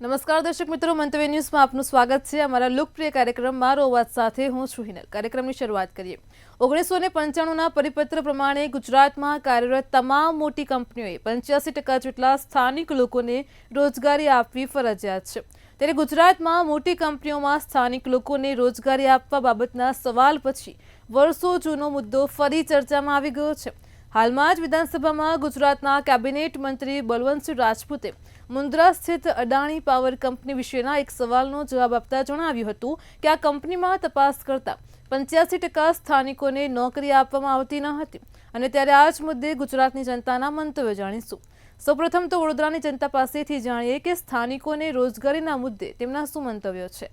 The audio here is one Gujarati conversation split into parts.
નમસ્કાર દર્શક મિત્રો, મંતવ્ય ન્યૂઝમાં આપનું સ્વાગત છે। અમારા લોકપ્રિય કાર્યક્રમ મારો અવાજ સાથે હું છું હિનલ। કાર્યક્રમની શરૂઆત કરીએ। 1995ના પરિપત્ર પ્રમાણે ગુજરાતમાં કાર્યરત તમામ મોટી કંપનીઓએ 85% જેટલા સ્થાનિક લોકોને રોજગારી આપવી ફરજિયાત છે। ત્યારે ગુજરાતમાં મોટી કંપનીઓમાં સ્થાનિક લોકોને રોજગારી આપવા બાબતના સવાલ પછી વર્ષો જૂનો મુદ્દો ફરી ચર્ચામાં આવી ગયો છે। હાલમાં જ વિધાનસભામાં ગુજરાતના કેબિનેટ મંત્રી બલવંતસિંહ રાજપૂતે મુન્દ્રા સ્થિત અડાણી પાવર કંપની વિશેના એક સવાલનો જવાબ આપતા જણાવ્યું હતું કે આ કંપનીમાં તપાસ કરતા 85% સ્થાનિકોને નોકરી આપવામાં આવતી ન હતી અને ત્યારે આ જ મુદ્દે ગુજરાતની જનતાના મંતવ્ય જાણીશું। સૌપ્રથમ તો વડોદરાની જનતા પાસેથી જાણીએ કે સ્થાનિકોને રોજગારીના મુદ્દે તેમના શું મંતવ્યો છે।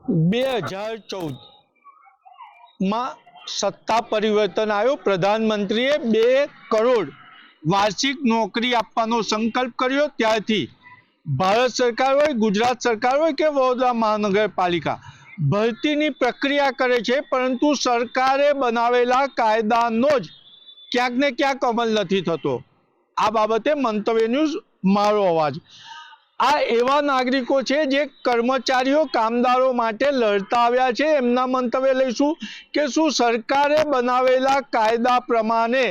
2014 માં સત્તા પરિવર્તન આવ્યો। પ્રધાનમંત્રીએ 2 કરોડ વાર્ષિક નોકરી આપવાનો સંકલ્પ કર્યો। ત્યારથી ભારત સરકાર હોય, ગુજરાત સરકાર હોય કે વડોદરા મહાનગરપાલિકા ભરતીની પ્રક્રિયા કરે છે, પરંતુ સરકારે બનાવેલા કાયદાનો જ ક્યાંક ને ક્યાંક અમલ નથી થતો। આ બાબતે મંતવ્ય ન્યૂઝ મારો અવાજ। આ એવા નાગરિકો છે જે કર્મચારીઓ કામદારો માટે લડતા આવ્યા છે। એમના મંતવ્ય લઈશું કે શું સરકારે બનાવેલા કાયદા પ્રમાણે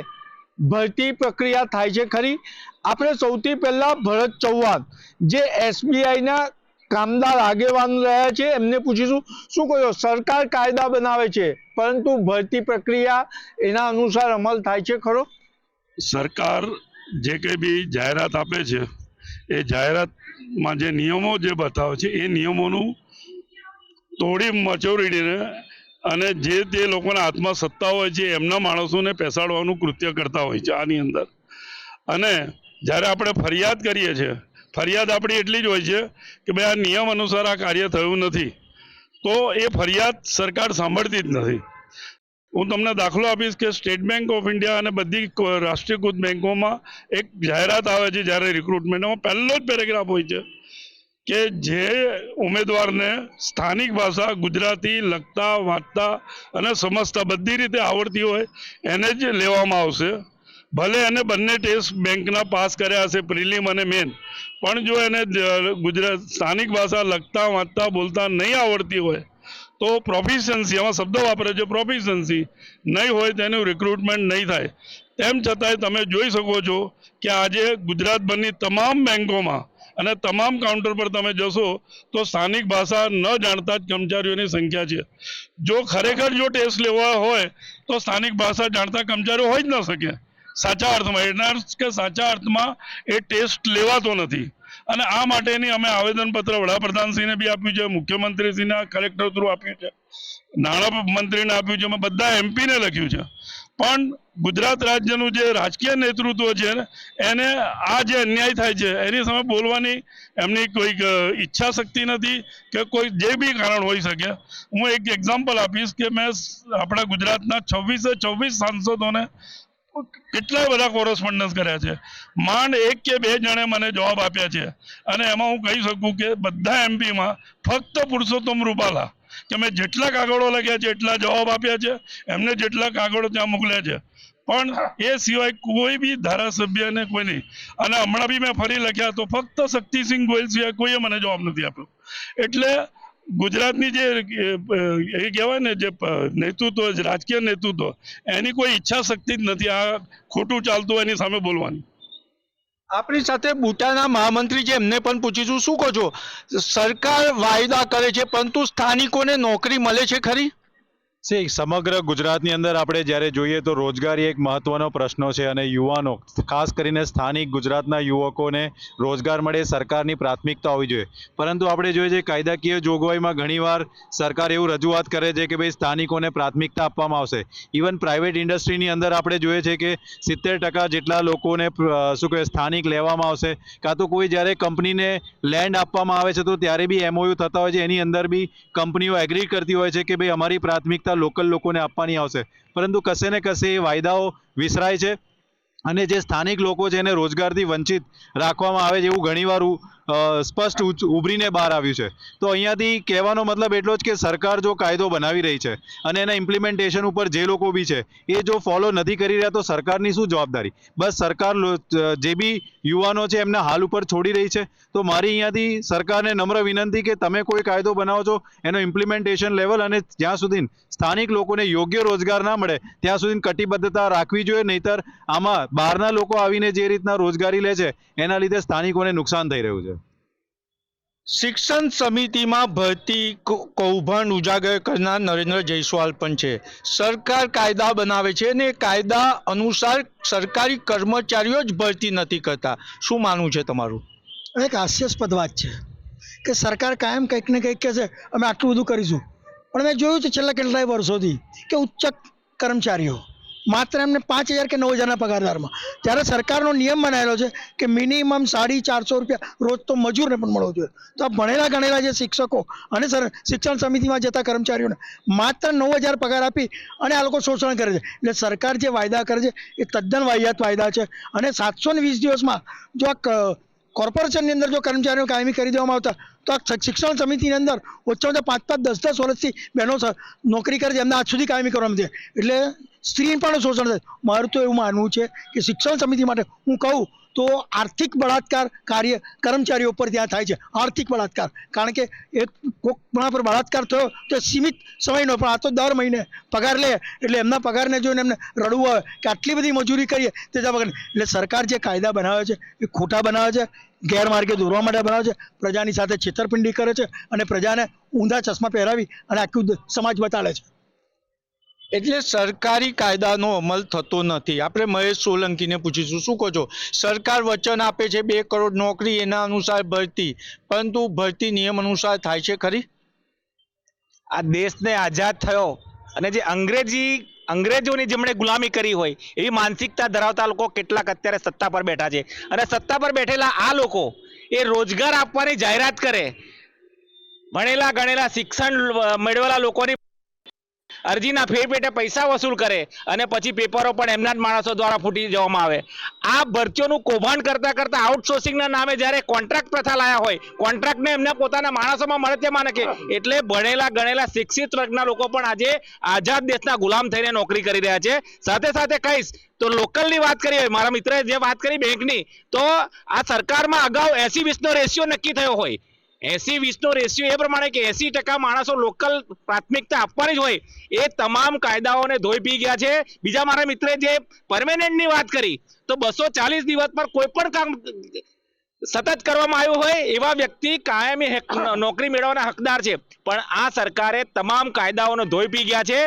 ભરતી પ્રક્રિયા થાય છે ખરી। આપણે સૌથી પહેલા ભરત ચૌહાણ જે SBIના કામદાર આગેવાન રહ્યા છે એમને પૂછીશું, શું કહ્યું, સરકાર કાયદા બનાવે છે પરંતુ ભરતી પ્રક્રિયા એના અનુસાર અમલ થાય છે ખરો? સરકાર જે કંઈ બી જાહેરાત આપે છે એ જાહેરાતમાં જે નિયમો જે બતાવે છે એ નિયમોનું તોડી મચોડીને અને જે તે લોકોના હાથમાં સત્તા હોય છે એમના માણસોને પેસાડવાનું કૃત્ય કરતા હોય છે આની અંદર। અને જ્યારે આપણે ફરિયાદ કરીએ છીએ, ફરિયાદ આપણી એટલી જ હોય છે કે ભાઈ આ નિયમ અનુસાર આ કાર્ય થયું નથી, તો એ ફરિયાદ સરકાર સાંભળતી જ નથી। હું તમને દાખલો આપીશ કે સ્ટેટ બેંક ઓફ ઇન્ડિયા અને બધી રાષ્ટ્રીયકૃત બેંકોમાં એક જાહેરાત આવે છે જ્યારે રિક્રુટમેન્ટમાં પહેલો જ પેરેગ્રાફ હોય છે કે જે ઉમેદવારને સ્થાનિક ભાષા ગુજરાતી લખતા વાંચતા અને સમજતા બધી રીતે આવડતી હોય એને જ લેવામાં આવશે। ભલે એને બંને ટેસ્ટ બેંકના પાસ કર્યા હશે, પ્રિલિમ અને મેન, પણ જો એને સ્થાનિક ભાષા લખતા વાંચતા બોલતા નહીં આવડતી હોય તો પ્રોફિશન્સી, એમાં શબ્દ વાપરે છે પ્રોફિશન્સી નહીં હોય તેનું રિક્રુટમેન્ટ નહીં થાય। તેમ છતાંય તમે જોઈ શકો છો કે આજે ગુજરાતભરની તમામ બેંકોમાં અને તમામ કાઉન્ટર પર તમે જશો તો સ્થાનિક ભાષા ન જાણતા જ કર્મચારીઓની સંખ્યા છે। જો ખરેખર જો ટેસ્ટ લેવા હોય તો સ્થાનિક ભાષા જાણતા કર્મચારીઓ હોય જ ન શકે સાચા અર્થમાં, એના કે સાચા અર્થમાં એ ટેસ્ટ લેવાતો નથી। અને આ માટેની અમે આવેદનપત્ર વડાપ્રધાનશ્રીને બી આપ્યું છે, મુખ્યમંત્રીશ્રીને કલેક્ટર થ્રુ આપ્યું છે, નાણામંત્રીને આપ્યું છે, અમે બધા MPને લખ્યું છે, પણ ગુજરાત રાજ્યનું જે રાજકીય નેતૃત્વ છે એને આ જે અન્યાય થાય છે એની સામે બોલવાની એમની કોઈ ઈચ્છા શક્તિ નથી કે કોઈ જે બી કારણ હોઈ શકે। હું એક એક્ઝામ્પલ આપીશ કે મેં આપણા ગુજરાતના 26 સાંસદોને કેટલા બધા કોરસ્પોન્ડન્સ કર્યા છે, માંડ 1 કે 2 જણે મને જવાબ આપ્યા છે। અને એમાં હું કહી શકું કે બધા MPમાં ફક્ત પુરુષોત્તમ રૂપાલા કે મેં જેટલા કાગળો લખ્યા છે એટલા જવાબ આપ્યા છે, એમને જેટલા કાગળો ત્યાં મોકલ્યા છે, પણ એ સિવાય કોઈ બી ધારાસભ્યને કોઈ નહીં। અને હમણાં બી મેં ફરી લખ્યા તો ફક્ત શક્તિસિંહ ગોહિલ સિવાય કોઈએ મને જવાબ નથી આપ્યો। એટલે ગુજરાતની જે એ કહેવાય ને જે નેતૃત્વ, રાજકીય નેતૃત્વ, એની કોઈ ઈચ્છા શક્તિ જ નથી આ ખોટું ચાલતું એની સામે બોલવાની। આપણી સાથે બુટાના મહામંત્રી છે એમને પણ પૂછીશું, શું કહો છો, સરકાર વાયદા કરે છે પરંતુ સ્થાનિકોને નોકરી મળે છે ખરી? સમગ્ર ગુજરાતની અંદર આપણે જ્યારે જોઈએ તો રોજગારી એક મહત્વનો પ્રશ્ન છે અને યુવાનો, ખાસ કરીને સ્થાનિક ગુજરાતના યુવકોને રોજગાર મળે સરકારની પ્રાથમિકતા હોવી જોઈએ। પરંતુ આપણે જોઈએ છે કાયદાકીય જોગવાઈમાં ઘણીવાર સરકાર એવું રજૂઆત કરે છે કે ભાઈ સ્થાનિકોને પ્રાથમિકતા આપવામાં આવશે। ઇવન પ્રાઇવેટ ઇન્ડસ્ટ્રીની અંદર આપણે જોઈએ છે કે 70% જેટલા લોકોને શું કહેવાય સ્થાનિક લેવામાં આવશે, કાં તો કોઈ જ્યારે કંપનીને લેન્ડ આપવામાં આવે છે તો ત્યારે બી MOU થતા હોય છે, એની અંદર બી કંપનીઓ એગ્રી કરતી હોય છે કે ભાઈ અમારી પ્રાથમિકતા લોકલ લોકોને આપવાની આવશે, પરંતુ કશે ને કશે એ વાયદાઓ વિસરાય છે અને જે સ્થાનિક લોકો છે એને રોજગારથી વંચિત રાખવામાં આવે છે એવું ઘણીવાર સ્પષ્ટ ઉભરીને બહાર આવ્યું છે. તો અહીંયાથી કહેવાનો મતલબ એટલો જ કે સરકાર જો કાયદો બનાવી રહી છે અને એના ઇમ્પ્લિમેન્ટેશન ઉપર જે લોકો બી છે એ જો ફોલો નથી કરી રહ્યા તો સરકારની શું જવાબદારી? બસ સરકાર જે બી યુવાનો છે એમના હાલ ઉપર છોડી રહી છે. તો મારી અહીંયાથી સરકારને નમ્ર વિનંતી કે તમે કોઈ કાયદો બનાવો છો એનો ઇમ્પ્લિમેન્ટેશન લેવલ અને જ્યાં સુધી સ્થાનિક લોકોને યોગ્ય રોજગાર ના મળે ત્યાં સુધી કટિબદ્ધતા રાખવી જોઈએ. નહીતર આમાં બહારના લોકો આવીને જે રીતના રોજગારી લે છે એના લીધે સ્થાનિકોને નુકસાન થઈ રહ્યું છે. શિક્ષણ સમિતિમાં ભરતી કૌભાંડ ઉજાગર કરનાર નરેન્દ્ર જયસ્વાલ પણ છે. સરકાર કાયદા બનાવે છે અને કાયદા અનુસાર સરકારી કર્મચારીઓ જ ભરતી નથી કરતા. શું માનવું છે તમારું? એક હાસ્યાસ્પદ વાત છે કે સરકાર કાયમ કંઈક ને કંઈક કહે છે અમે આટલું બધું કરીશું, પણ મેં જોયું છે છેલ્લા કેટલાય વર્ષોથી કે ઉચ્ચ કર્મચારીઓ માત્ર એમને 5,000 કે 9,000ના પગારદારમાં, જ્યારે સરકારનો નિયમ બનાવેલો છે કે મિનિમમ 450 રૂપિયા રોજ તો મજૂરને પણ મળવો જોઈએ. તો આ ભણેલા ગણેલા જે શિક્ષકો અને શિક્ષણ સમિતિમાં જતા કર્મચારીઓને માત્ર 9,000 પગાર આપી અને આ લોકો શોષણ કરે છે. એટલે સરકાર જે વાયદા કરે છે એ તદ્દન વાહિયાત વાયદા છે. અને 720 દિવસમાં જો આ કોર્પોરેશનની અંદર જો કર્મચારીઓ કાયમી કરી દેવામાં આવતા તો આ શિક્ષણ સમિતિની અંદર ઓછામાં ઓછા 5-5, 10-10 વર્ષથી બહેનો નોકરી કરે છે, એમને આજ સુધી કાયમી કરવામાં છે. એટલે સ્ત્રી પણ શોષણ થાય. મારું તો એવું માનવું છે કે શિક્ષણ સમિતિ માટે હું કહું તો આર્થિક બળાત્કાર કાર્ય કર્મચારીઓ ઉપર ત્યાં થાય છે. આર્થિક બળાત્કાર, કારણ કે એક કોઈક પર બળાત્કાર થયો તો સીમિત સમયનો, પણ આ તો દર મહિને પગાર લે એટલે એમના પગારને જોઈને એમને રડવું આવે કે આટલી બધી મજૂરી કરીએ તે પગાર. એટલે સરકાર જે કાયદા બનાવે છે એ ખોટા બનાવે છે, ગેરમાર્ગે દોરવા માટે બનાવે છે, પ્રજાની સાથે છેતરપિંડી કરે છે અને પ્રજાને ઊંધા ચશ્મા પહેરાવી અને આખું સમાજ બતાડે છે. એટલે સરકારી કાયદાનો અમલ થતો નથી. આપણે મહેશ સોલંકીને પૂછીશું, શું કહો છો? સરકાર વચન આપે છે 2 કરોડ નોકરી, એના અનુસાર ભરતી, પરંતુ ભરતી નિયમ અનુસાર થાય છે ખરી? આ દેશને આઝાદ થયો અને જે અંગ્રેજોની જેમણે ગુલામી કરી હોય એવી માનસિકતા ધરાવતા લોકો કેટલાક અત્યારે સત્તા પર બેઠા છે. અને સત્તા પર બેઠેલા આ લોકો એ રોજગાર આપવાની જાહેરાત કરે, ભણેલા ગણેલા શિક્ષણ મેળવેલા લોકોની અરજીના ફેર પેટે પૈસા વસૂલ કરે અને પછી પેપરો પણ એમના જ માણસો દ્વારા ફૂટી જવામાં આવે. આ ભરતીઓનું કૌભાંડ કરતા કરતા આઉટસોર્સિંગના નામે જ્યારે કોન્ટ્રાક્ટ પ્રથા લાયા હોય, કોન્ટ્રાક્ટને એમના પોતાના માણસોમાં મળે તે માને કે એટલે ભણેલા ગણેલા શિક્ષિત વર્ગના લોકો પણ આજે આઝાદ દેશના ગુલામ થઈને નોકરી કરી રહ્યા છે. સાથે સાથે કહીશ તો લોકલની વાત કરી હોય, મારા મિત્રએ જે વાત કરી બેંકની, તો આ સરકારમાં અગાઉ 80-20નો રેશિયો નક્કી થયો હોય. 80-20નો રેશિયો એ પ્રમાણે કે 80% માણસો લોકલ પ્રાથમિકતા આપવાની જ હોય. એ તમામ કાયદાઓને ધોઈ પી ગયા છે. બીજા મારા મિત્રે જે પરમેનન્ટની વાત કરી તો 240 દિવસ પર કોઈ પણ કામ સતત કરવામાં આવ્યું હોય એવા વ્યક્તિ કાયમી નોકરી મેળવવાના હકદાર છે. પણ આ સરકારે તમામ કાયદાઓને ધોઈ પી ગયા છે.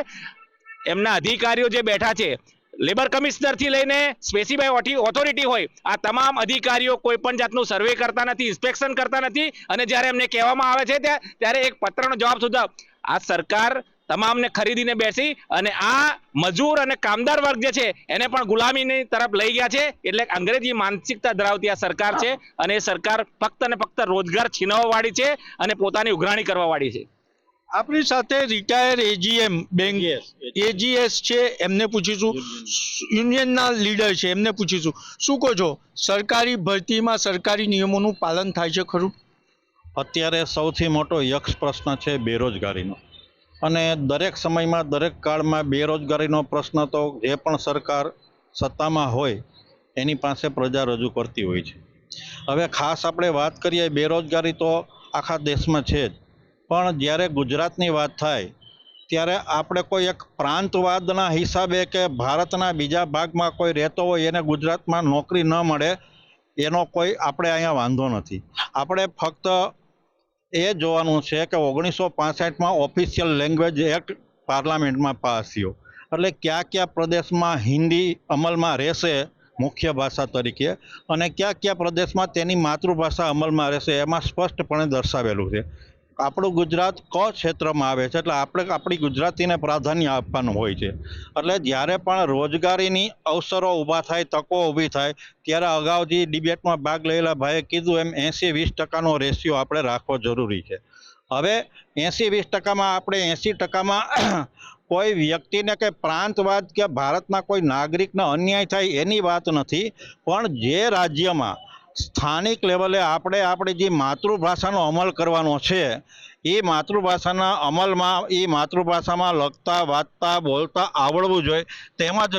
એમના અધિકારીઓ જે બેઠા છે, લેબર કમિશનરથી લઈને સ્પેસિફાઈ ઓથોરિટી હોય, આ તમામ અધિકારીઓ કોઈ પણ જાતનું સર્વે કરતા નથી, ઇન્સ્પેક્શન કરતા નથી. અને જ્યારે એમને કહેવામાં આવે છે ત્યારે એક પત્રનો જવાબ સુધા આ સરકાર તમામને ખરીદીને બેસી અને આ મજૂર અને કામદાર વર્ગ જે છે એને પણ ગુલામીની તરફ લઈ ગયા છે. એટલે અંગ્રેજી માનસિકતા ધરાવતી આ સરકાર છે અને એ સરકાર ફક્ત ને ફક્ત રોજગાર છીનવવા વાળી છે અને પોતાની ઉઘરાણી કરવા વાળી છે. આપણી સાથે રિટાયર એજીએમ બેંક એજીએસ છે, એમને પૂછીશું. યુનિયનના લીડર છે, એમને પૂછીશું, શું કહો છો? સરકારી ભરતીમાં સરકારી નિયમોનું પાલન થાય છે ખરું? અત્યારે સૌથી મોટો યક્ષ પ્રશ્ન છે બેરોજગારીનો, અને દરેક સમયમાં દરેક કાળમાં બેરોજગારીનો પ્રશ્ન તો જે પણ સરકાર સત્તામાં હોય એની પાસે પ્રજા રજૂ કરતી હોય છે. હવે ખાસ આપણે વાત કરીએ બેરોજગારી તો આખા દેશમાં છે જ, પણ જ્યારે ગુજરાતની વાત થાય ત્યારે આપણે કોઈ એક પ્રાંતવાદના હિસાબે કે ભારતના બીજા ભાગમાં કોઈ રહેતો હોય એને ગુજરાતમાં નોકરી ન મળે એનો કોઈ આપણે અહીંયા વાંધો નથી. આપણે ફક્ત એ જોવાનું છે કે 1965માં ઓફિશિયલ લેંગ્વેજ એક્ટ પાર્લામેન્ટમાં પાસ થયો, એટલે કયા કયા પ્રદેશમાં હિન્દી અમલમાં રહેશે મુખ્ય ભાષા તરીકે અને કયા કયા પ્રદેશમાં તેની માતૃભાષા અમલમાં રહેશે એમાં સ્પષ્ટપણે દર્શાવેલું છે. આપણું ગુજરાત ક ક્ષેત્રમાં આવે છે, એટલે આપણે આપણી ગુજરાતીને પ્રાધાન્ય આપવાનું હોય છે. એટલે જ્યારે પણ રોજગારીની અવસરો ઊભા થાય, તકો ઊભી થાય, ત્યારે અગાઉ જે ડિબેટમાં ભાગ લેલા ભાઈએ કીધું એમ 80-20% રેશિયો આપણે રાખવો જરૂરી છે. હવે 80-20%માં આપણે 80%માં કોઈ વ્યક્તિને કે પ્રાંતવાદ કે ભારતના કોઈ નાગરિકને અન્યાય થાય એની વાત નથી, પણ જે રાજ્યમાં સ્થાનિક લેવલે આપણે આપણી જે માતૃભાષાનો અમલ કરવાનો છે એ માતૃભાષાના અમલમાં એ માતૃભાષામાં લખતા વાંચતા બોલતા આવડવું જોઈએ. તેમજ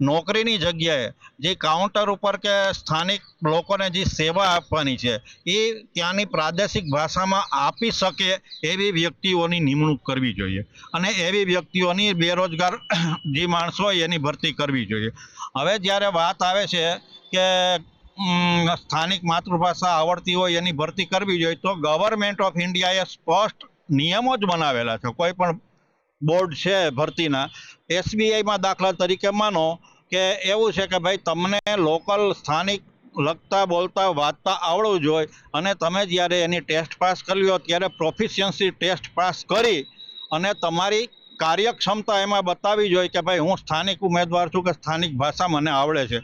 નોકરીની જગ્યાએ જે કાઉન્ટર ઉપર કે સ્થાનિક લોકોને જે સેવા આપવાની છે એ ત્યાંની પ્રાદેશિક ભાષામાં આપી શકે એવી વ્યક્તિઓની નિમણૂક કરવી જોઈએ અને એવી વ્યક્તિઓની બેરોજગાર જે માણસો હોય એની ભરતી કરવી જોઈએ. હવે જ્યારે વાત આવે છે કે સ્થાનિક માતૃભાષા આવડતી હોય એની ભરતી કરવી જોઈએ તો ગવર્મેન્ટ ઓફ ઇન્ડિયાએ સ્પષ્ટ નિયમો જ બનાવેલા છે. કોઈ પણ બોર્ડ છે ભરતીના, SBIમાં દાખલા તરીકે માનો કે એવું છે કે ભાઈ તમને લોકલ સ્થાનિક લખતા બોલતા વાંચતા આવડવું જોઈએ અને તમે જ્યારે એની ટેસ્ટ પાસ કરી લો ત્યારે પ્રોફિશિયન્સી ટેસ્ટ પાસ કરી અને તમારી કાર્યક્ષમતા એમાં બતાવવી જોઈએ કે ભાઈ હું સ્થાનિક ઉમેદવાર છું કે સ્થાનિક ભાષા મને આવડે છે.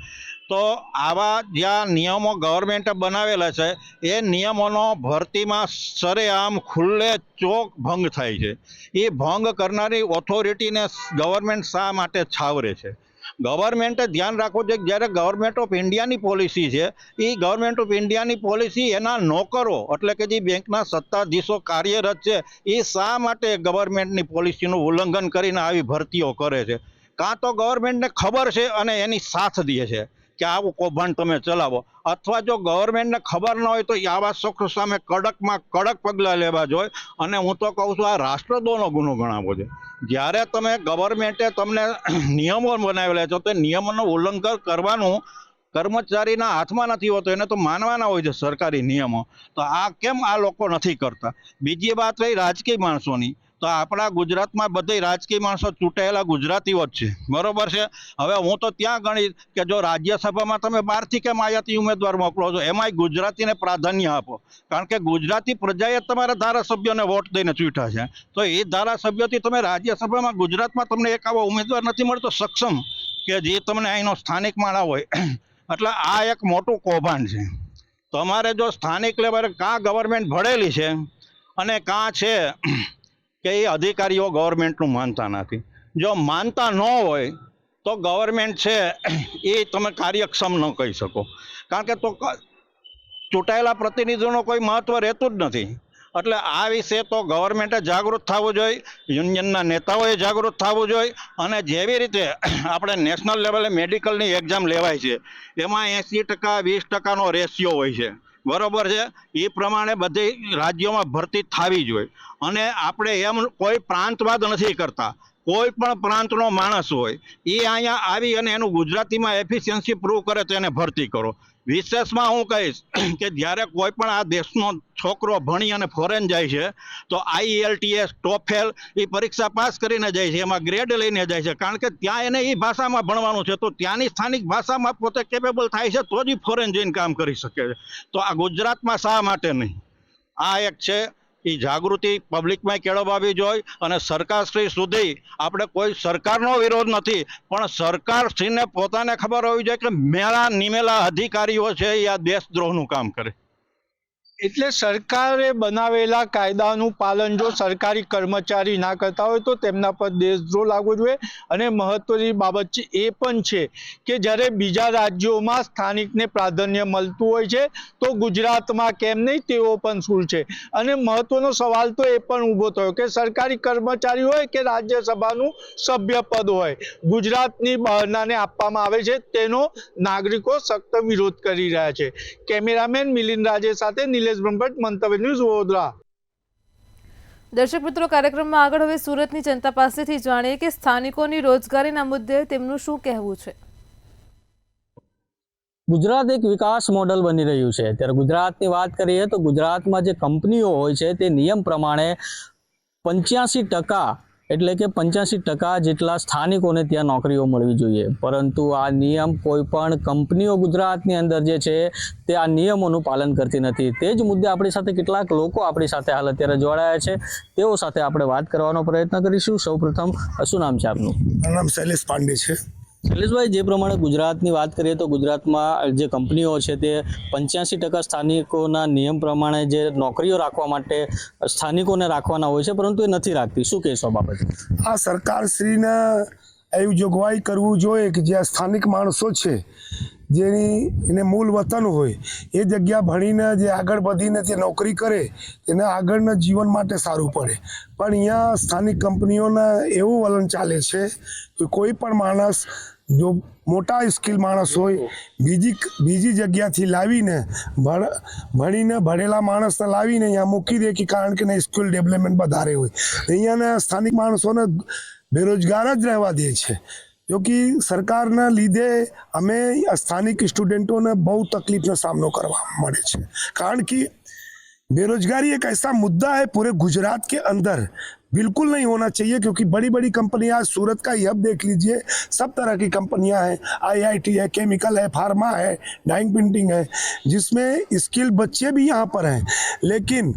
તો આવા જ્યાં નિયમો ગવર્મેન્ટે બનાવેલા છે એ નિયમોનો ભરતીમાં સરેઆમ ખુલ્લે ચોક ભંગ થાય છે. એ ભંગ કરનારી ઓથોરિટીને ગવર્મેન્ટ શા માટે છાવરે છે? ગવર્મેન્ટે ધ્યાન રાખવું છે કે જ્યારે ગવર્મેન્ટ ઓફ ઇન્ડિયાની પોલિસી છે એ ગવર્મેન્ટ ઓફ ઇન્ડિયાની પોલિસી એના નોકરો એટલે કે જે બેંકના સત્તાધીશો કાર્યરત છે એ શા માટે ગવર્મેન્ટની પોલિસીનું ઉલ્લંઘન કરીને આવી ભરતીઓ કરે છે? કાં તો ગવર્મેન્ટને ખબર છે અને એની સાથ દે છે કે આવું કૌભાંડ તમે ચલાવો, અથવા જો ગવર્મેન્ટને ખબર ન હોય તો આવા શખ્સો સામે કડકમાં કડક પગલાં લેવા જોઈએ. અને હું તો કહું છું આ રાષ્ટ્રદ્રોહનો ગુનો ગણાવો છે. જ્યારે તમે ગવર્મેન્ટે તમને નિયમો બનાવેલા છે તો નિયમોનું ઉલ્લંઘન કરવાનું કર્મચારીના હાથમાં નથી હોતો, એને તો માનવાના હોય છે સરકારી નિયમો. તો આ કેમ આ લોકો નથી કરતા? બીજી વાત રહી રાજકીય માણસોની, તો આપણા ગુજરાતમાં બધે રાજકીય માણસો ચૂંટાયેલા ગુજરાતીઓ જ છે, બરોબર છે. હવે હું તો ત્યાં ગણી કે જો રાજ્યસભામાં તમે બહારથી કેમ આયાતી ઉમેદવાર મોકલો છો, એમાંય ગુજરાતીને પ્રાધાન્ય આપો, કારણ કે ગુજરાતી પ્રજાએ તમારા ધારાસભ્યોને વોટ દઈને ચૂંટ્યા છે. તો એ ધારાસભ્યોથી તમે રાજ્યસભામાં ગુજરાતમાં તમને એક આવો ઉમેદવાર નથી મળતો સક્ષમ કે જે તમને અહીંનો સ્થાનિક માણા હોય. એટલે આ એક મોટું કૌભાંડ છે. તમારે જો સ્થાનિક લેવલે કાં ગવર્મેન્ટ ભળેલી છે અને કાં છે કે એ અધિકારીઓ ગવર્મેન્ટનું માનતા નથી. જો માનતા ન હોય તો ગવર્મેન્ટ છે એ તમે કાર્યક્ષમ ન કહી શકો, કારણ કે તો ચૂંટાયેલા પ્રતિનિધિઓનો કોઈ મહત્વ રહેતું જ નથી. એટલે આ વિશે તો ગવર્મેન્ટે જાગૃત થવું જોઈએ, યુનિયનના નેતાઓએ જાગૃત થવું જોઈએ. અને જેવી રીતે આપણે નેશનલ લેવલે મેડિકલની એક્ઝામ લેવાય છે એમાં 80% 20%નો રેશિયો હોય છે, બરોબર છે. એ પ્રમાણે બધી રાજ્યોમાં ભરતી થવી જોઈએ. અને આપણે એમ કોઈ પ્રાંતવાદ નથી કરતા. કોઈ પણ પ્રાંતનો માણસ હોય એ અહીંયા આવી અને એનું ગુજરાતીમાં એફિશિયન્સી પ્રૂવ કરે તો એને ભરતી કરો. વિશેષમાં હું કહીશ કે જ્યારે કોઈ પણ આ દેશનો છોકરો ભણી અને ફોરેન જાય છે તો IELTS ટોફેલ એ પરીક્ષા પાસ કરીને જાય છે, એમાં ગ્રેડ લઈને જાય છે, કારણ કે ત્યાં એને એ ભાષામાં ભણવાનું છે. તો ત્યાંની સ્થાનિક ભાષામાં પોતે કેપેબલ થાય છે તો જ ફોરેન જઈને કામ કરી શકે છે. તો આ ગુજરાતમાં શા માટે નહીં? આ એક છે એ જાગૃતિ પબ્લિકમાં કેળવવી જોઈએ. અને સરકારશ્રી સુધી આપણે કોઈ સરકારનો વિરોધ નથી, પણ સરકારશ્રીને પોતાને ખબર હોવી જોઈએ કે મેળા નિમેલા અધિકારીઓ છે એ આ દેશદ્રોહનું કામ કરે. એટલે સરકારે બનાવેલા કાયદાનું પાલન જો સરકારી કર્મચારી ના કરતા હોય તો તેમના પર દેશદ્રોહ લાગવો જોઈએ. અને મહત્વની બાબત છે એ પણ છે કે જ્યારે બીજા રાજ્યોમાં સ્થાનિકને પ્રાધાન્ય મળતું હોય છે તો ગુજરાતમાં કેમ નહીં, તેવો પણ શું છે. અને મહત્વનો સવાલ તો એ પણ ઊભો થયો કે સરકારી કર્મચારી હોય કે રાજ્યસભાનું સભ્ય પદ હોય, ગુજરાતની બહારનાને આપવામાં આવે છે, તેનો નાગરિકો સખ્ત વિરોધ કરી રહ્યા છે. કેમેરામેન મિલિંદ રાજે સાથે મંતવ્ય ન્યૂઝ વડોદરા. દર્શક મિત્રો, કાર્યક્રમમાં આગળ હવે સુરતની જનતા પાસેથી જાણીએ કે સ્થાનિકોની રોજગારીના મુદ્દે તેમનું શું કહેવું છે. ગુજરાત એક વિકાસ મોડલ બની રહ્યું છે. ત્યારે ગુજરાતની વાત કરીએ તો ગુજરાતમાં જે કંપનીઓ હોય છે તે નિયમ પ્રમાણે 85% એટલે કે 85% જેટલા સ્થાનિકોને ત્યાં નોકરીઓ મળવી જોઈએ. પરંતુ આ નિયમ કોઈ પણ કંપનીઓ ગુજરાતની અંદર જે છે તે આ નિયમોનું પાલન કરતી નથી. તે જ મુદ્દે આપણી સાથે કેટલાક લોકો આપણી સાથે હાલ અત્યારે જોડાયા છે, તેઓ સાથે આપણે વાત કરવાનો પ્રયત્ન કરીશું. સૌપ્રથમ શું નામ છે આપનું? મારું નામ શૈલેષ પાંડે છે. શૈલેષભાઈ, જે પ્રમાણે ગુજરાતની વાત કરીએ તો ગુજરાતમાં જે કંપનીઓ છે તે 85% સ્થાનિકોના નિયમ પ્રમાણે જે નોકરીઓ રાખવા માટે સ્થાનિકોને રાખવાના હોય છે, પરંતુ એ નથી રાખતી. શું કહેશો બાબતે? આ સરકારશ્રીને એવી જોગવાઈ કરવું જોઈએ કે જે સ્થાનિક માણસો છે જેની એને મૂળ વતન હોય એ જગ્યા ભણીને જે આગળ વધીને તે નોકરી કરે તેને આગળના જીવન માટે સારું પડે. પણ અહીંયા સ્થાનિક કંપનીઓના એવું વલણ ચાલે છે કે કોઈ પણ માણસ જો મોટા સ્કિલ માણસ હોય બીજી જગ્યાથી લાવીને ભણીને ભણેલા માણસને લાવીને અહીંયા મૂકી દે કે કારણ કે એને સ્કિલ ડેવલપમેન્ટ વધારે હોય. અહીંયાના સ્થાનિક માણસોને બેરોજગાર જ રહેવા દે છે. जो कि सरकारना લીધે અમે સ્થાનિક સ્ટુડન્ટોને બહુ તકલીફનો સામનો કરવા મળે છે. કારણ કે बेरोजगारी एक ऐसा मुद्दा है पूरे गुजरात के अंदर बिल्कुल नहीं होना चाहिए, क्योंकि बड़ी बड़ी कंपनियां, सूरत का हब देख लीजिए, सब तरह की कंपनियां हैं, IIT है, केमिकल है, फार्मा है, डाइंग प्रिंटिंग है, जिसमें स्किल बच्चे भी यहाँ पर हैं. लेकिन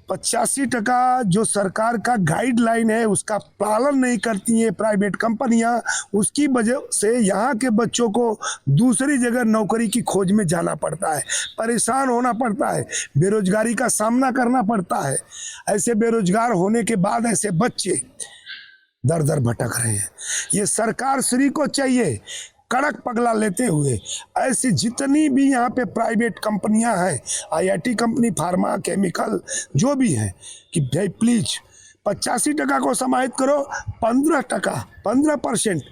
85% जो सरकार का गाइडलाइन है उसका पालन नहीं करती है प्राइवेट कंपनियां. उसकी वजह से यहाँ के बच्चों को दूसरी जगह नौकरी की खोज में जाना पड़ता है, परेशान होना पड़ता है, बेरोजगारी का सामना करना पड़ता है. ऐसे बेरोजगार होने के बाद ऐसे बच्चे दर दर भटक रहे हैं. ये सरकार श्री को चाहिए कड़क पगला लेते हुए ऐसी जितनी भी यहाँ पे प्राइवेट कंपनियां हैं, IIT कंपनी, फार्मा, केमिकल, जो भी है, कि भाई प्लीज 85% को समाहित करो, 15%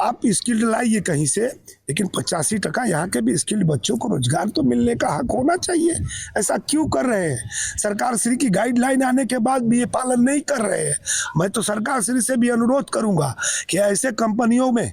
आप स्किल्ड लाइए कहीं से, लेकिन 85% यहाँ के भी स्किल्ड बच्चों को रोजगार तो मिलने का हक होना चाहिए. ऐसा क्यों कर रहे हैं? सरकार श्री की गाइडलाइन आने के बाद भी ये पालन नहीं कर रहे हैं. मैं तो सरकार श्री से भी अनुरोध करूँगा कि ऐसे कंपनियों में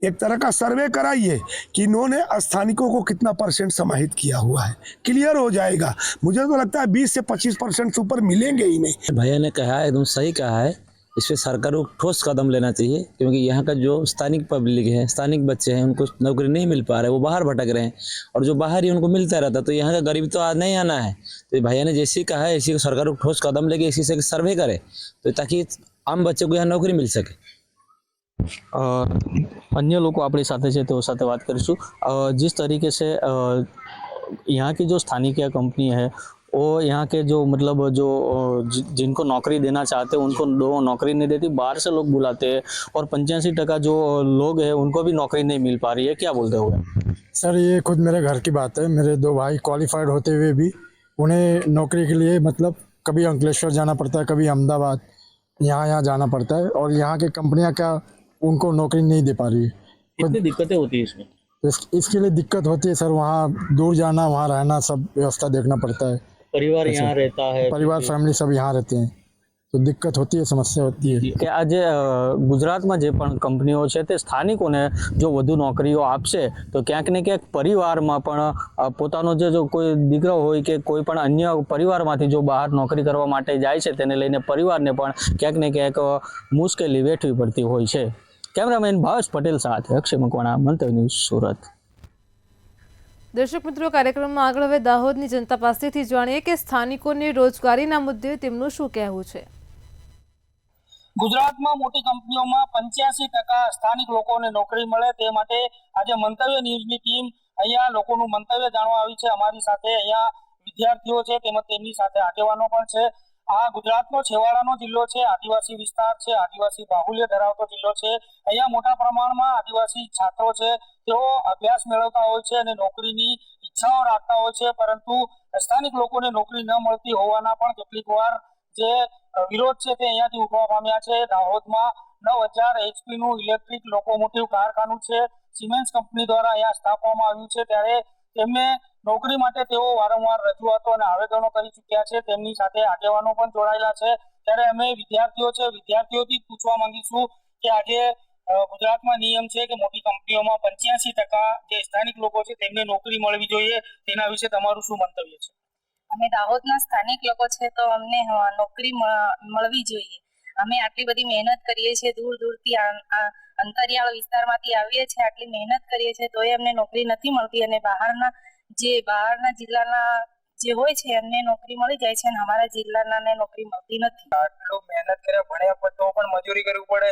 एक तरह का सर्वे कराइए कि इन्होंने स्थानिकों को कितना % समाहित किया हुआ है. क्लियर हो जाएगा. मुझे तो लगता है 20 से 25% से ऊपर मिलेंगे ही नहीं. भैया ने कहा एकदम सही कहा है. इस पर सरकार को ठोस कदम लेना चाहिए, क्योंकि यहाँ का जो स्थानिक पब्लिक है, स्थानिक बच्चे हैं, उनको नौकरी नहीं मिल पा रहा है, वो बाहर भटक रहे हैं, और जो बाहर ही उनको मिलता रहता, तो यहाँ का गरीब तो आज नहीं आना है. तो भैया ने जैसे कहा है इसी को सरकार को ठोस कदम लेके इसी से सर्वे करे, तो ताकि आम बच्चे को यहाँ नौकरी मिल सके. अन्य लोग अपनी साथे છે તેઓ સાથે વાત કરીશું. जिस तरीके से यहाँ की जो स्थानिक कंपनी है वो यहाँ के जो मतलब जो जिनको नौकरी देना चाहते हैं उनको नौकरी नहीं देती, बाहर से लोग बुलाते हैं, और 85% जो लोग हैं उनको भी नौकरी नहीं मिल पा रही है. क्या बोलते हो? सर ये खुद मेरे घर की बात है. मेरे 2 भाई क्वालिफाइड होते हुए भी उन्हें नौकरी के लिए मतलब कभी अंकलेश्वर जाना पड़ता है, कभी अहमदाबाद, यहाँ जाना पड़ता है, और यहाँ की कंपनियाँ क्या उनको नौकरी नहीं दे पा रही है. कितनी दिक्कतें होती है इसमें? इसके लिए दिक्कत होती है सर. वहाँ दूर जाना, वहाँ रहना, सब व्यवस्था देखना पड़ता है. परिवार यहाँ रहता है, परिवार फैमिली सब यहाँ रहते हैं, तो दिक्कत होती है, समस्या होती है. કે આજે ગુજરાતમાં જે પણ કંપનીઓ છે તે સ્થાનિકોને જો વધુ નોકરીઓ આપશે તો ક્યાંક ને ક્યાંક પરિવારમાં પણ પોતાનો જો કોઈ દીકરો હોય કે કોઈ પણ અન્ય પરિવારમાંથી જો બહાર નોકરી કરવા માટે જાય છે તેને લઈને પરિવારને પણ ક્યાંક ને ક્યાંક મુશ્કેલી વેઠવી પડતી હોય છે. કેમેરામેન ભાવેશ પટેલ સાથે અક્ષય મકવાણા, મંતવ્ય ન્યૂઝ, સુરત. દર્શક મિત્રો, કાર્યક્રમમાં આગળ હવે દાહોદની જનતા પાસેથી જાણીએ કે સ્થાનિકોને રોજગારીના મુદ્દે તેમનું શું કહેવું છે. ગુજરાતમાં મોટી કંપનીઓમાં 85% સ્થાનિક લોકોને નોકરી મળે તે માટે આજે મંતવ્ય ન્યૂઝની ટીમ અહીંયા લોકોનું મંતવ્ય જાણવા આવી છે. અમારી સાથે અહીંયા વિદ્યાર્થીઓ છે તેમજ તેમની સાથે આગેવાનો પણ છે. આ ગુજરાતનો છેવાડાનો જિલ્લો છે, આદિવાસી વિસ્તાર છે, આદિવાસી બાહુલ્ય ધરાવતો જિલ્લો છે. અહીંયા મોટા પ્રમાણમાં આદિવાસી છાત્રો છે, તેઓ અભ્યાસ મેળવતા હોય છે અને નોકરીની ઈચ્છાઓ રાખતા હોય છે, પરંતુ સ્થાનિક લોકોને નોકરી ન મળતી હોવાના પણ કેટલીક વાર જે વિરોધ છે તે અહીંયાથી ઉઠવા પામ્યા છે. દાહોદમાં 9000 HP નું ઇલેક્ટ્રિક લોકોમોટિવ કારખાનું છે, સિમેન્સ કંપની દ્વારા અહીંયા સ્થાપવામાં આવ્યું છે, ત્યારે તેમને નોકરી માટે તેઓ વારંવાર રજૂઆતો અને આવેદનો કરી ચૂક્યા છે. તેમની સાથે આગેવાનો પણ જોડાયેલા છે. ત્યારે અમે વિદ્યાર્થીઓથી પૂછવા માંગીશું કે આજે ગુજરાતમાં નિયમ છે કે મોટી કંપનીઓમાં 85% જે સ્થાનિક લોકો છે તેમને નોકરી મળવી જોઈએ, તેના વિશે તમારું શું મંતવ્ય છે? અમે દાહોદના સ્થાનિક લોકો છે તો અમને નોકરી મળવી જોઈએ. અમે આટલી બધી મહેનત કરીએ છીએ, દૂર દૂરથી અંતરિયાળ વિસ્તારમાંથી આવીએ છીએ, આટલી મહેનત કરીએ છીએ તોય અમને નોકરી નથી મળતી, અને બહારના જિલ્લાના જે હોય છે એમને નોકરી મળી જાય છે અને અમારા જિલ્લાના નોકરી મળતી નથી. આટલું મહેનત કર્યા, ભણ્યા પર તો પણ મજૂરી કરવી પડે,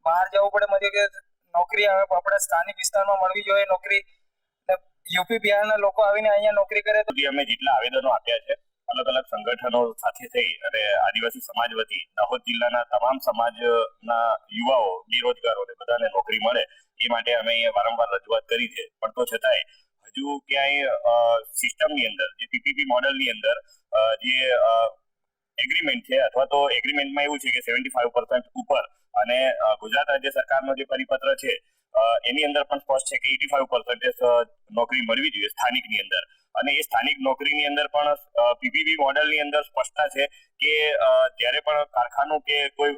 બહાર જવું પડે મજૂરી, નોકરી આપણે સ્થાનિક વિસ્તારમાં મળવી જોઈએ નોકરી. યુપી બિહારના લોકો આવીને અહીંયા નોકરી કરે તો અમે જેટલા આવેદનો આપ્યા છે અલગ અલગ સંગઠનો સાથે થઈ અને આદિવાસી સમાજ વતી દાહોદ જિલ્લાના તમામ સમાજના યુવાઓ, બેરોજગારોને બધાને નોકરી મળે એ માટે અમે વારંવાર રજૂઆત કરી છે, પણ તો છતાંય હજુ ક્યાંય સિસ્ટમની અંદર જે પીપીપી મોડલની અંદર જે એગ્રીમેન્ટ છે અથવા તો એગ્રીમેન્ટમાં એવું છે કે 75% ઉપર અને ગુજરાત રાજ્ય સરકારનો જે પરિપત્ર છે એની અંદર પણ સ્પષ્ટ છે કે 85% નોકરી મળવી જોઈએ સ્થાનિકની અંદર, અને એ સ્થાનિક નોકરીની અંદર પણ પીપીપી મોડલની અંદર સ્પષ્ટતા છે કે જ્યારે પણ કારખાનું કે કોઈ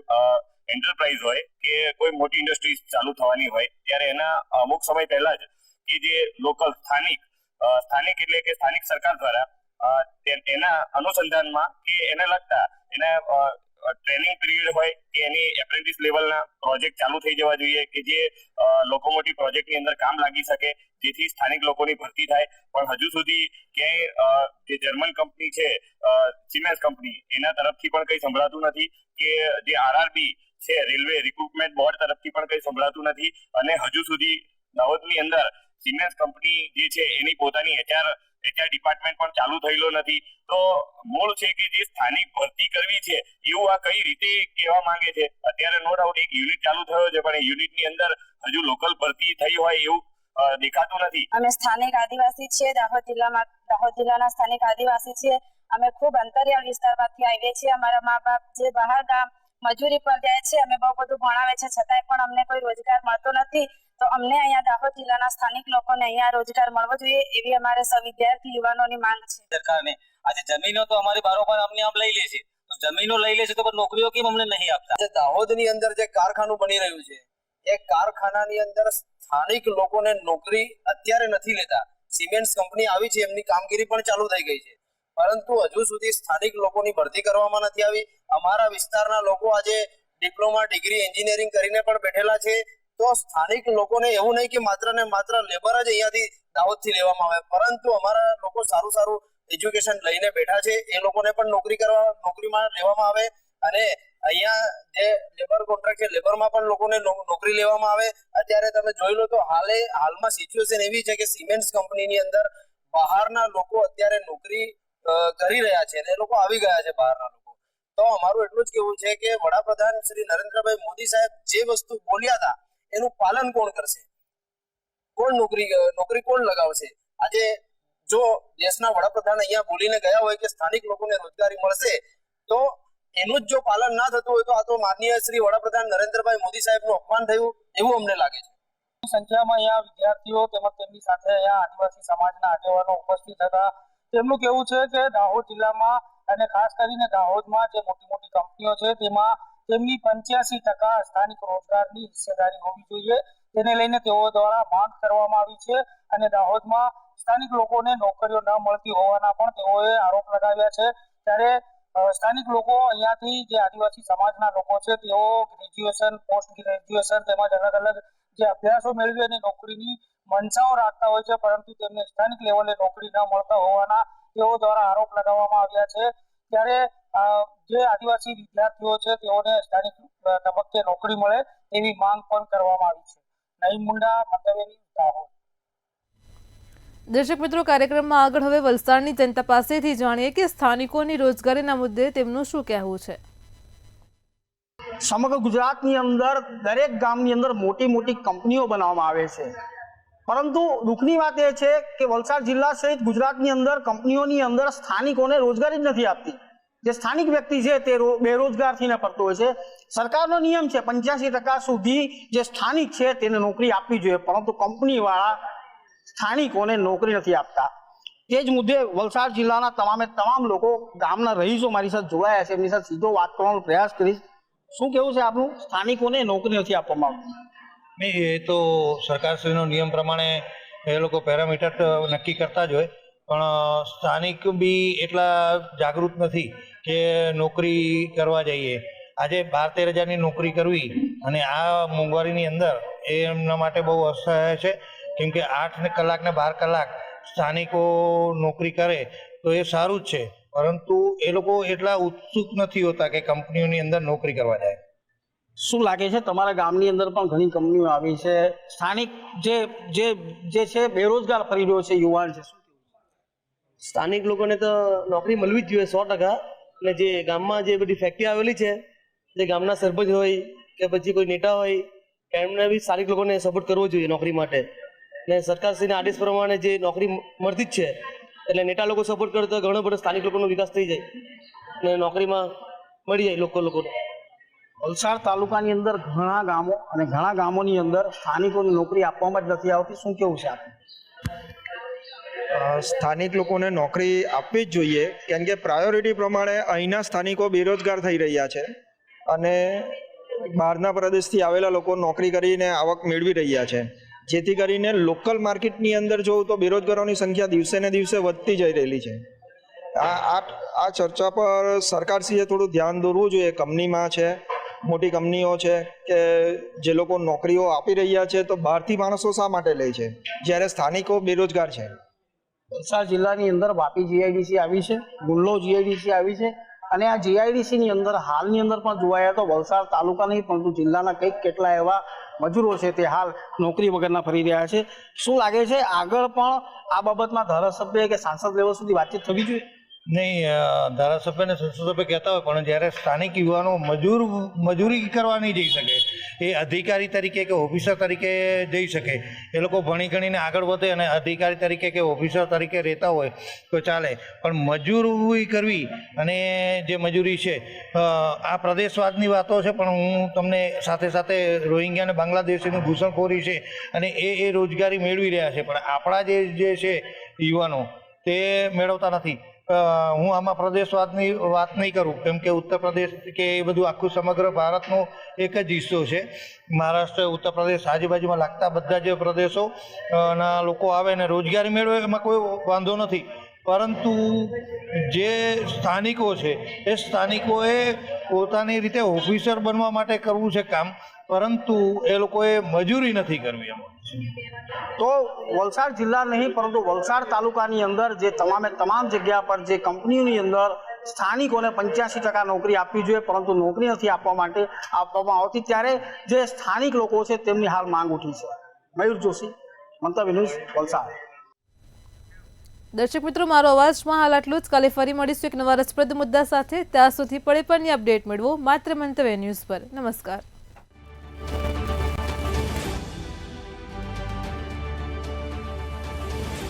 એન્ટરપ્રાઇઝ હોય કે કોઈ મોટી ઇન્ડસ્ટ્રી ચાલુ થવાની હોય ત્યારે એના અમુક સમય પહેલા જ કે જે લોકલ સ્થાનિક એટલે કે સ્થાનિક સરકાર દ્વારા એના અનુસંધાનમાં કે એને લગતા એના ટ્રેનિંગ પીરિયડ હોય કે એની એપ્રેન્ટિસ લેવલના પ્રોજેક્ટ ચાલુ થઈ જવા જોઈએ કે જે લોકોમોટિવ પ્રોજેક્ટની અંદર કામ લાગી શકે, જેથી સ્થાનિક લોકોની ભરતી થાય. પણ હજુ સુધી ક્યાંય જે જર્મન કંપની છે સિમેન્સ કંપની એના તરફથી પણ કંઈ સંભળાતું નથી કે જે આરઆરબી છે રેલવે રિક્રુટમેન્ટ બોર્ડ તરફથી પણ કંઈ સંભળાતું નથી, અને હજુ સુધી દાહોદની અંદર સિમેન્સ કંપની જે છે એની પોતાની એચઆર ડિપાર્ટમેન્ટ પણ ચાલુ થયેલો નથી. તો મૂળ છે કે જે સ્થાનિક ભરતી કરવી છે એવું આ કઈ રીતે કહેવા માંગે છે. અત્યારે નો ડાઉટ એક યુનિટ ચાલુ થયો છે પણ એ યુનિટની અંદર હજુ લોકલ ભરતી થઈ હોય એવું દેખાતું નથી. અમે સ્થાનિક આદિવાસી છીએ, દાહોદ જિલ્લાના સ્થાનિક આદિવાસી છીએ. અમે ખૂબ અંતરિયાળ વિસ્તારમાંથી આવીએ છીએ. અમારા મા બાપ જે બહાર ગામ મજૂરી પર જાય છે, અમે બહુ બધું ભણાવે છે છતાંય પણ અમને કોઈ રોજગાર મળતો નથી. તો અમને અહીંયા દાહોદ જિલ્લાના સ્થાનિક લોકોને અહીંયા રોજગાર મળવો જોઈએ એવી અમારે સૌ વિદ્યાર્થી યુવાનોની માંગ છે. સરકારને આજે જમીનો તો અમારી બારોબાર અમને આમ લઈ લે છે, તો જમીનો લઈ લે છે તો પણ નોકરીઓ કેમ અમને નહીં આપતા? દાહોદની અંદર જે કારખાનું બની રહ્યું છે એ કારખાનાની અંદર સ્થાનિક લોકોને નોકરી અત્યારે નથી લેતા. સિમેન્ટ્સ કંપની આવી છે, એમની કામગીરી પણ ચાલુ થઈ ગઈ છે, પરંતુ હજુ સુધી સ્થાનિક લોકોની ભરતી કરવામાં નથી આવી. અમારા વિસ્તારના લોકો આજે ડિપ્લોમા ડિગ્રી એન્જિનિયરિંગ કરીને પણ બેઠેલા છે. તો સ્થાનિક લોકોને એવું નહીં કે માત્ર ને માત્ર લેબર જ અહીંયાથી દાહોદથી લેવામાં આવે, પરંતુ અમારા લોકો સારું એજ્યુકેશન લઈને બેઠા છે, એ લોકોને પણ નોકરીમાં લેવામાં આવે, અને અહીંયા જે લેબર કોન્ટ્રાક્ટ છે લેબરમાં પણ લોકોને નોકરી લેવામાં આવે. અત્યારે તમે જોઈ લો તો હાલમાં સિચ્યુએશન એવી છે કે સિમેન્ટ્સ કંપનીની અંદર બહારના લોકો અત્યારે નોકરી કરી રહ્યા છે અને એ લોકો આવી ગયા છે બહારના લોકો. તો અમારું એટલું જ કેવું છે કે વડાપ્રધાન શ્રી નરેન્દ્રભાઈ મોદી સાહેબ જે વસ્તુ બોલ્યા હતા એનું પાલન કોણ કરશે? કોણ નોકરી કોણ લગાવશે? આજે જો દેશના વડાપ્રધાન અહીંયા બોલીને ગયા હોય કે સ્થાનિક લોકોને રોજગારી મળશે, તો એનું જ જો પાલન ના થતું હોય તો આ તો માનનીય શ્રી વડાપ્રધાન નરેન્દ્રભાઈ મોદી સાહેબનું અપમાન થયું એવું અમને લાગે છે. સંખ્યામાં અહીંયા વિદ્યાર્થીઓ તેમજ તેમની સાથે અહીંયા આદિવાસી સમાજના આગેવાનો ઉપસ્થિત હતા. તેમનું કેવું છે કે દાહોદ જિલ્લામાં અને ખાસ કરીને દાહોદમાં જે મોટી કંપનીઓ છે તેમાં તેમની 85% સ્થાનિક રોજગારની હિસ્સેદારી હોવી જોઈએ. તેને લઈને તેઓ દ્વારા માંગ કરવામાં આવી છે, અને દાહોદમાં સ્થાનિક લોકોને નોકરીઓ ન મળતી હોવાના પણ તેઓએ આરોપ લગાવ્યા છે. ત્યારે સ્થાનિક લોકો અહીંયાથી જે આદિવાસી સમાજના લોકો છે તેઓ ગ્રેજ્યુએશન, પોસ્ટ ગ્રેજ્યુએશન તેમજ અલગ જે અભ્યાસો મેળવી અને નોકરીની મંશાઓ રાખતા હોય છે, પરંતુ તેમને સ્થાનિક લેવલે નોકરી ન મળતા હોવાના તેઓ દ્વારા આરોપ લગાવવામાં આવ્યા છે. ત્યારે જે આદિવાસી વિદ્યાર્થીઓ છે તેઓને સ્થાનિક તબક્કે નોકરી મળે તેવી માંગ પણ કરવામાં આવી છે. નઈમ મુંડા, મંતવ્ય ન્યૂઝ, દાહોદ. દર્શક મિત્રો, કાર્યક્રમમાં આગળ હવે વલસાડની જનતા પાસેથી જાણીએ કે સ્થાનિકોની રોજગારીના મુદ્દે તેમનું શું કહેવું છે. સમગ્ર ગુજરાતની અંદર દરેક ગામની અંદર મોટી કંપનીઓ બનાવવામાં આવે છે, પરંતુ દુઃખની વાત એ છે કે વલસાડ જિલ્લા સહિત ગુજરાતની અંદર કંપનીઓની અંદર સ્થાનિકોને રોજગારી જ નથી આપતી. જે સ્થાનિક વ્યક્તિ છે તે બેરોજગાર થઈને ફરતો હોય છે. સરકારનો નિયમ છે 85% સુધી જે સ્થાનિક છે તેને નોકરી આપવી જોઈએ, પરંતુ કંપનીવાળા સ્થાનિકોને નોકરી નથી આપતા. તે જ મુદ્દે વલસાડ જિલ્લાના તમામ લોકો, ગામના રહીશો મારી સાથે જોડાયા છે, એમની સાથે સીધો વાત કરવાનો પ્રયાસ કરીશ. શું કેવું છે આપનું? સ્થાનિકોને નોકરી નથી આપવામાં આવતી. નહીં, એ તો સરકારશ્રીનો નિયમ પ્રમાણે એ લોકો પેરામીટર નક્કી કરતા જ હોય, પણ સ્થાનિક બી એટલા જાગૃત નથી કે નોકરી કરવા જઈએ. આજે 12-13 હજારની નોકરી કરવી અને આ મોંઘવારીની અંદર એ એમના માટે બહુ અસહ્ય છે, કેમ કે 8 કલાક ને 12 કલાક સ્થાનિકો નોકરી કરે તો એ સારું જ છે, પરંતુ એ લોકો એટલા ઉત્સુક નથી હોતા કે કંપનીઓની અંદર નોકરી કરવા જાય. શું લાગે છે તમારા ગામની અંદર પણ ઘણી કંપનીઓ આવી છે, સ્થાનિક જે છે બેરોજગાર ફરી રહ્યો છે, યુવાન છે, સ્થાનિક લોકોને તો નોકરી મળવી જ જોઈએ 100%. અને જે ગામમાં જે બધી ફેક્ટરી આવેલી છે, જે ગામના સરપંચ હોય કે પછી કોઈ નેતા હોય, એમને બી સ્થાનિક લોકોને સપોર્ટ કરવો જોઈએ નોકરી માટે. ને સરકારશ્રીના આદેશ પ્રમાણે જે નોકરી મળતી જ છે એટલે નેતા લોકો સપોર્ટ કરે તો ઘણો બધો સ્થાનિક લોકોનો વિકાસ થઈ જાય અને નોકરીમાં મળી જાય લોકોને. વલસાડ તાલુકાની અંદર ઘણા ગામો અને ઘણા ગામોની અંદર સ્થાનિકોની નોકરી આપવામાં જ નથી આવતી. શું કેવું છે આપનું? સ્થાનિક લોકોને નોકરી આપવી જ જોઈએ, કેમ કે પ્રાયોરિટી પ્રમાણે અહીંના સ્થાનિકો બેરોજગાર થઈ રહ્યા છે અને બહારના પ્રદેશથી આવેલા લોકો નોકરી કરીને આવક મેળવી રહ્યા છે, જેથી કરીને લોકલ માર્કેટની અંદર જોઉં તો બેરોજગારોની સંખ્યા દિવસે ને દિવસે વધતી જઈ રહેલી છે. આ ચર્ચા પર સરકારશ્રીએ થોડું ધ્યાન દોરવું જોઈએ. કંપનીમાં છે, મોટી કંપનીઓ છે કે જે લોકો નોકરીઓ આપી રહ્યા છે તો બહારથી માણસો શા માટે લે છે જ્યારે સ્થાનિકો બેરોજગાર છે. વલસાડ જિલ્લાની અંદર વાપી જીઆઈડીસી આવી છે, ગુંડલો જીઆઈડીસી આવી છે અને આ જીઆઈડીસીની અંદર હાલની અંદર પણ જોવાયા તો વલસાડ તાલુકા નહીં પરંતુ જિલ્લાના કંઈક કેટલા એવા મજૂરો છે તે હાલ નોકરી વગરના ફરી રહ્યા છે. શું લાગે છે આગળ પણ આ બાબતમાં ધારાસભ્ય કે સાંસદ લેવલ સુધી વાતચીત થવી જોઈએ? નહીં, ધારાસભ્ય અને સંસદ સભ્ય કહેતા હોય પણ જ્યારે સ્થાનિક યુવાનો મજૂરી કરવા નહીં જઈ શકે, એ અધિકારી તરીકે કે ઓફિસર તરીકે જઈ શકે, એ લોકો ભણી ગણીને આગળ વધે અને અધિકારી તરીકે કે ઓફિસર તરીકે રહેતા હોય તો ચાલે, પણ મજૂરી કરવી અને જે મજૂરી છે આ પ્રદેશવાદની વાતો છે, પણ હું તમને સાથે સાથે રોહિંગ્યા અને બાંગ્લાદેશીની ઘૂસણખોરી છે અને એ રોજગારી મેળવી રહ્યા છે, પણ આપણા જે છે યુવાનો તે મેળવતા નથી. હું આમાં પ્રદેશવાદની વાત નહીં કરું, કેમ કે ઉત્તર પ્રદેશ કે એ બધું આખું સમગ્ર ભારતનો એક જ હિસ્સો છે. મહારાષ્ટ્ર, ઉત્તર પ્રદેશ, આજુબાજુમાં લાગતા બધા જે પ્રદેશો ના લોકો આવે અને રોજગારી મેળવે એમાં કોઈ વાંધો નથી, પરંતુ જે સ્થાનિકો છે એ સ્થાનિકોએ પોતાની રીતે ઓફિસર બનવા માટે કરવું છે કામ, પરંતુ એ લોકોએ મજૂરી નથી કરવી. એમાં તો વલસાડ જિલ્લા નહીં પરંતુ વલસાડ તાલુકાની અંદર જે તમામ જગ્યા પર જે કંપનીઓની અંદર સ્થાનિકોને 85% નોકરી આપવી જોઈએ પરંતુ નોકરી નથી આપવામાં આવતી, ત્યારે જે સ્થાનિક લોકો છે તેમની હાલ માંગ ઉઠી છે. મયુર જોશી, મંતવ્ય ન્યૂઝ, વલસાડ. દર્શક મિત્રો, મારો અવાજમાં હાલ આટલું જ. કાલે ફરી મળીશું એક નવા રસપ્રદ મુદ્દા સાથે. ત્યાં સુધી પડે પણની અપડેટ મેળવો માત્ર મંતવ્ય ન્યૂઝ પર. નમસ્કાર.